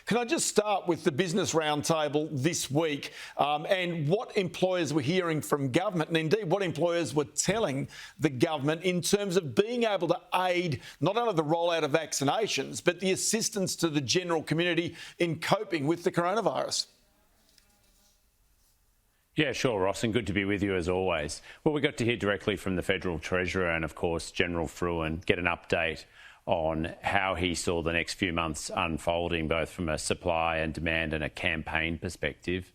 Can I just start with the business roundtable this week and what employers were hearing from government, and indeed what employers were telling the government in terms of being able to aid not only the rollout of vaccinations, but the assistance to the general community in coping with the coronavirus? Yeah, sure, Ross, and good to be with you as always. Well, we got to hear directly from the Federal Treasurer and, of course, General Fruin, get an update on how he saw the next few months unfolding, both from a supply and demand and a campaign perspective.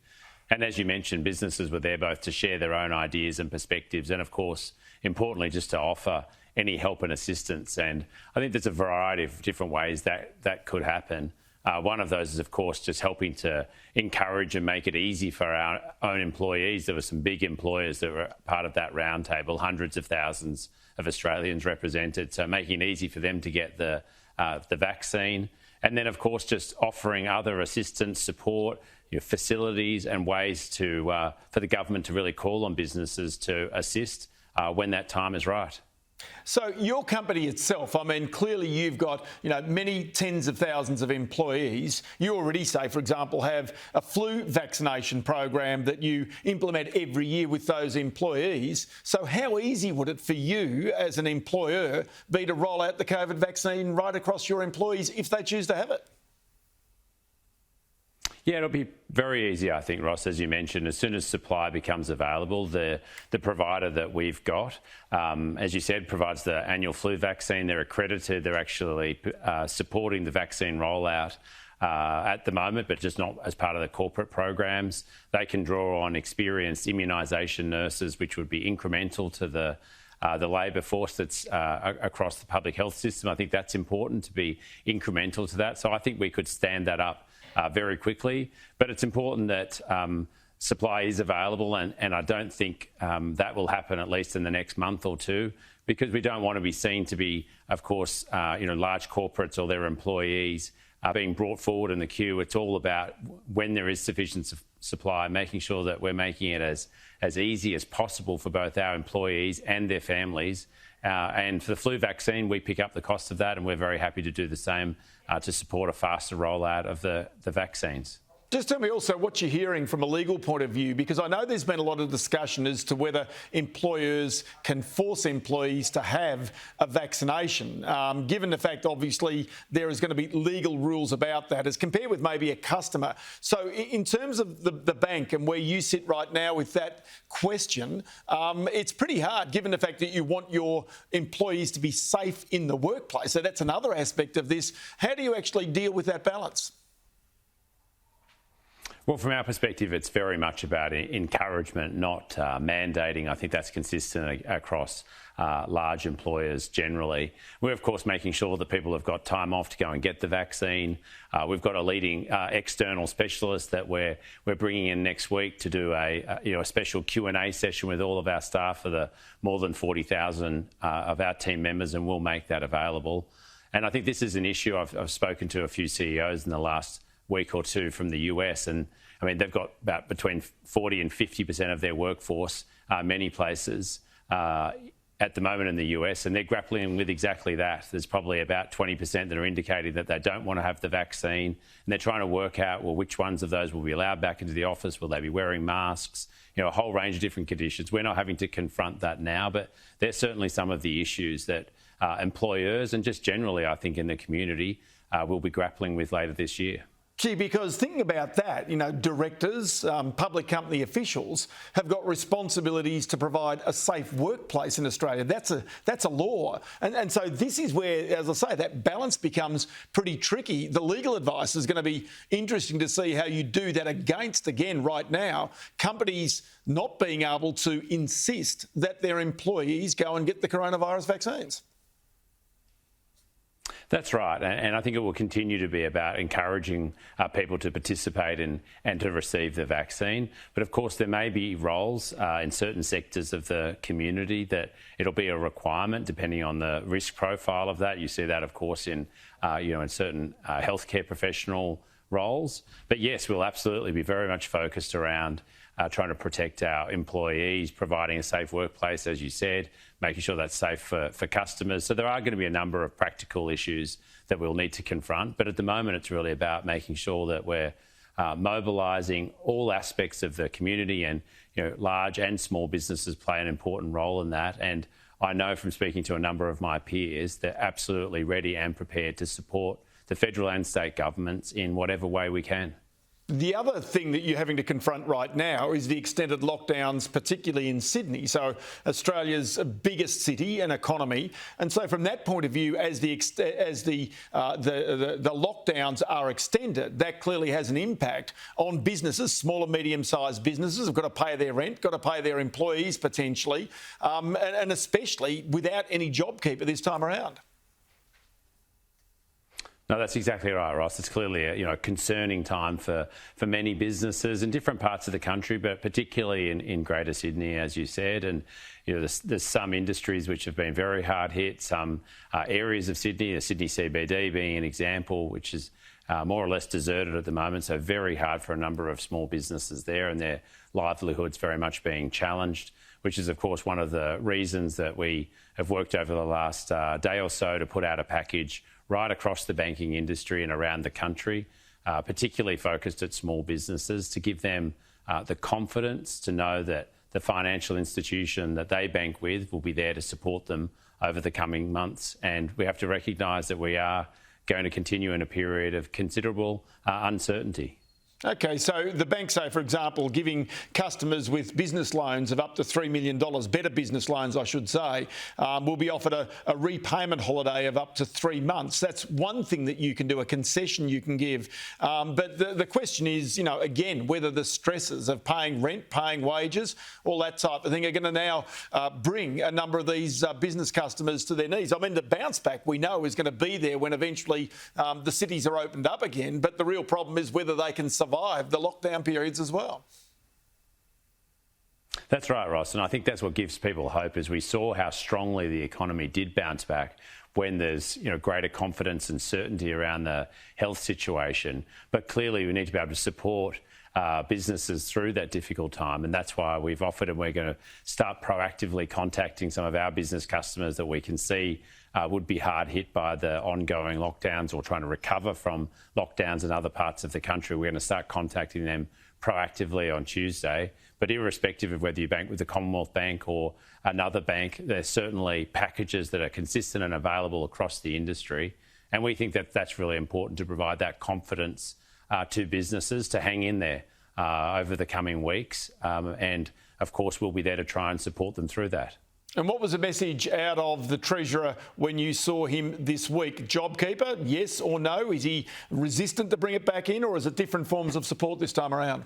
And as you mentioned, businesses were there both to share their own ideas and perspectives and, of course, importantly, just to offer any help and assistance. And I think there's a variety of different ways that could happen. One of those is, of course, just helping to encourage and make it easy for our own employees. There were some big employers that were part of that roundtable, hundreds of thousands of Australians represented, so making it easy for them to get the vaccine. And then, of course, just offering other assistance, support, facilities and ways to for the government to really call on businesses to assist when that time is right. So your company itself, I mean, clearly you've got, many tens of thousands of employees. You already, say, for example, have a flu vaccination program that you implement every year with those employees. So how easy would it for you as an employer be to roll out the COVID vaccine right across your employees if they choose to have it? Yeah, it'll be very easy, I think, Ross, as you mentioned. As soon as supply becomes available, the provider that we've got, as you said, provides the annual flu vaccine. They're accredited. They're actually supporting the vaccine rollout at the moment, but just not as part of the corporate programs. They can draw on experienced immunisation nurses, which would be incremental to the labour force that's across the public health system. I think that's important to be incremental to that. So I think we could stand that up very quickly, but it's important that supply is available, and I don't think that will happen at least in the next month or two, because we don't want to be seen to be, of course, large corporates or their employees being brought forward in the queue. It's all about when there is sufficient supply, making sure that we're making it as easy as possible for both our employees and their families. And for the flu vaccine, we pick up the cost of that, and we're very happy to do the same to support a faster rollout of the vaccines. Just tell me also what you're hearing from a legal point of view, because I know there's been a lot of discussion as to whether employers can force employees to have a vaccination, given the fact, obviously, there is going to be legal rules about that as compared with maybe a customer. So in terms of the bank and where you sit right now with that question, it's pretty hard, given the fact that you want your employees to be safe in the workplace. So that's another aspect of this. How do you actually deal with that balance? Well, from our perspective, it's very much about encouragement, not mandating. I think that's consistent across large employers generally. We're, of course, making sure that people have got time off to go and get the vaccine. We've got a leading external specialist that we're bringing in next week to do a special Q&A session with all of our staff for the more than 40,000 of our team members, and we'll make that available. And I think this is an issue. I've spoken to a few CEOs in the last week or two from the US, and I mean, they've got about between 40 and 50% of their workforce, many places, at the moment in the US, and they're grappling with exactly that. There's probably about 20% that are indicating that they don't want to have the vaccine, and they're trying to work out, well, which ones of those will be allowed back into the office? Will they be wearing masks? A whole range of different conditions. We're not having to confront that now, but there's certainly some of the issues that employers and just generally, I think, in the community will be grappling with later this year. Gee, because thinking about that, directors, public company officials have got responsibilities to provide a safe workplace in Australia. That's a law. And so this is where, as I say, that balance becomes pretty tricky. The legal advice is going to be interesting to see how you do that against, again, right now, companies not being able to insist that their employees go and get the coronavirus vaccines. That's right, and I think it will continue to be about encouraging people to participate and to receive the vaccine. But of course, there may be roles in certain sectors of the community that it'll be a requirement depending on the risk profile of that. You see that, of course, in in certain healthcare professional roles. But yes, we'll absolutely be very much focused around trying to protect our employees, providing a safe workplace, as you said, making sure that's safe for customers. So there are going to be a number of practical issues that we'll need to confront. But at the moment, it's really about making sure that we're mobilising all aspects of the community, and large and small businesses play an important role in that. And I know from speaking to a number of my peers, they're absolutely ready and prepared to support the federal and state governments in whatever way we can. The other thing that you're having to confront right now is the extended lockdowns, particularly in Sydney, so Australia's biggest city and economy. And so, from that point of view, as the lockdowns are extended, that clearly has an impact on businesses. Small and medium-sized businesses have got to pay their rent, got to pay their employees potentially, and especially without any JobKeeper this time around. No, that's exactly right, Ross. It's clearly a concerning time for many businesses in different parts of the country, but particularly in Greater Sydney, as you said. And there's some industries which have been very hard hit. Some areas of Sydney, the Sydney CBD being an example, which is more or less deserted at the moment. So very hard for a number of small businesses there, and their livelihoods very much being challenged, which is, of course, one of the reasons that we have worked over the last day or so to put out a package right across the banking industry and around the country, particularly focused at small businesses, to give them the confidence to know that the financial institution that they bank with will be there to support them over the coming months. And we have to recognise that we are going to continue in a period of considerable uncertainty. OK, so the banks say, for example, giving customers with business loans of up to $3 million, better business loans, I should say, will be offered a repayment holiday of up to 3 months. That's one thing that you can do, a concession you can give. But the question is, again, whether the stresses of paying rent, paying wages, all that type of thing are going to now bring a number of these business customers to their knees. I mean, the bounce back we know is going to be there when eventually the cities are opened up again. But the real problem is whether they can survive the lockdown periods as well. That's right, Ross, and I think that's what gives people hope, as we saw how strongly the economy did bounce back when there's greater confidence and certainty around the health situation. But clearly we need to be able to support businesses through that difficult time, and that's why we've offered, and we're going to start proactively contacting some of our business customers that we can see would be hard hit by the ongoing lockdowns or trying to recover from lockdowns in other parts of the country. We're going to start contacting them proactively on Tuesday. But irrespective of whether you bank with the Commonwealth Bank or another bank, there's certainly packages that are consistent and available across the industry. And we think that that's really important to provide that confidence to businesses to hang in there over the coming weeks. And of course, we'll be there to try and support them through that. And what was the message out of the Treasurer when you saw him this week? JobKeeper, yes or no? Is he resistant to bring it back in, or is it different forms of support this time around?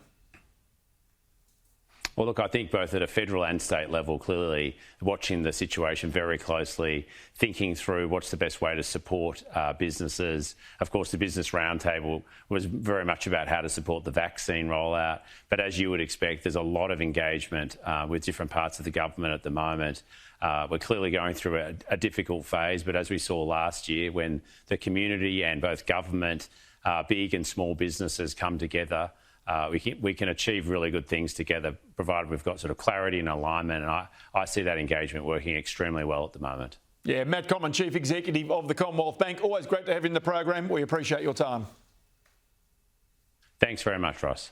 Well, look, I think both at a federal and state level, clearly watching the situation very closely, thinking through what's the best way to support businesses. Of course, the Business Roundtable was very much about how to support the vaccine rollout. But as you would expect, there's a lot of engagement with different parts of the government at the moment. We're clearly going through a difficult phase, but as we saw last year, when the community and both government, big and small businesses come together, we can achieve really good things together, provided we've got sort of clarity and alignment. And I see that engagement working extremely well at the moment. Yeah, Matt Comyn, Chief Executive of the Commonwealth Bank. Always great to have you in the program. We appreciate your time. Thanks very much, Ross.